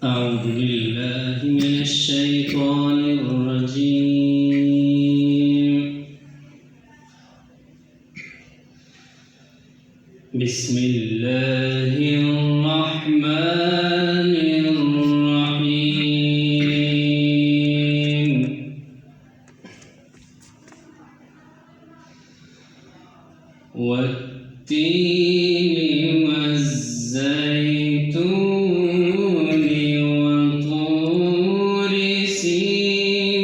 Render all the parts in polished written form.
أعوذ بالله من الشيطان الرجيم. بسم الله الرحمن الرحيم. والتين والزيتون وطور سينين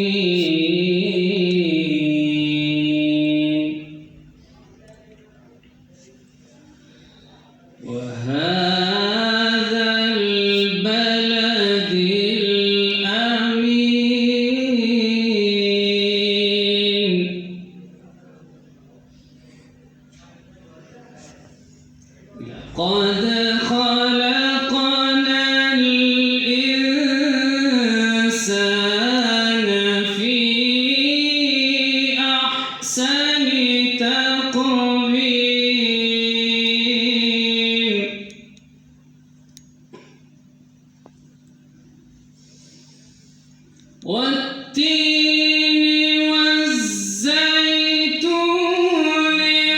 وهذا البلد الأمين. لقد خلقنا الإنسان في أحسن تقويم. والتين والزيتون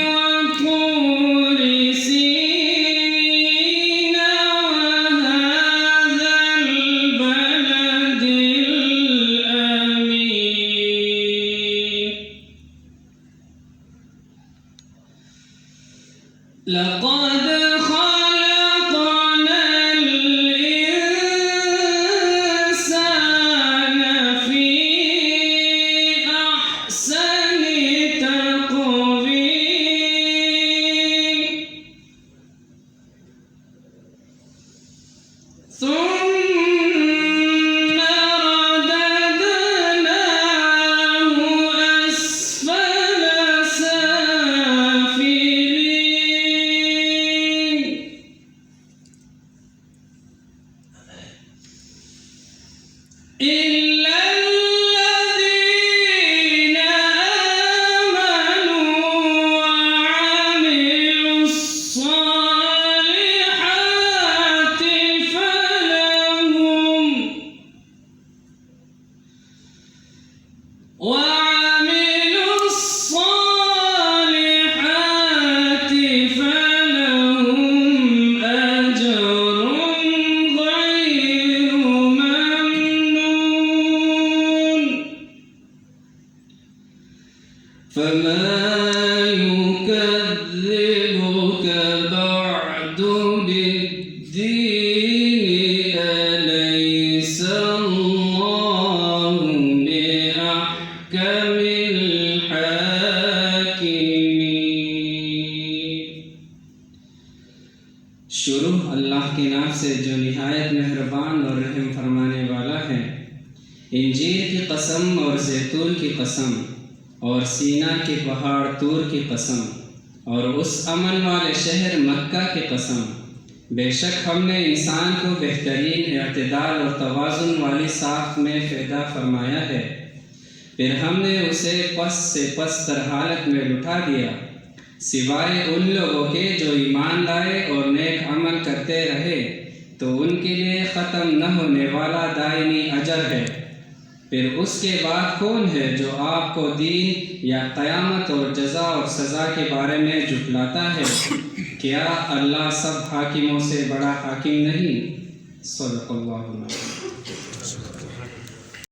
وطور سينين وهذا البلد الأمين. لقد خلقنا الإنسان في أحسن تقويم. ثم رددناه أسفل سافلين. إلا الذين آمنوا وعملوا الصالحات فلهم أجر غير ممنون. فما يكذبك بعد بالدين؟ أليس الله بأحكم الحاكمين. शुरू अल्लाह के नाम से जो निहायत मेहरबान और रहम फरमाने वाला है। इंजीर की कसम और जैतून की कसम और सीना के पहाड़ तूर की कसम और उस अमन वाले शहर मक्का की कसम। बेशक हमने इंसान को बेहतरीन इत्तेदाल और तवाज़ुन वाली साख्त में पैदा फरमाया है। फिर हमने उसे पस से पस्तर हालत में लुटा दिया, सिवाय उन लोगों के जो ईमान लाए और नेक अमल करते रहे, तो उनके लिए ख़त्म न होने वाला दायमी अजर है। फिर उसके बाद कौन है जो आपको दीन या क़यामत और जज़ा और सज़ा के बारे में झुठलाता है? क्या अल्लाह सब हाकिमों से बड़ा हाकिम नहीं? सल्लल्लाहु अलैहि वसल्लम।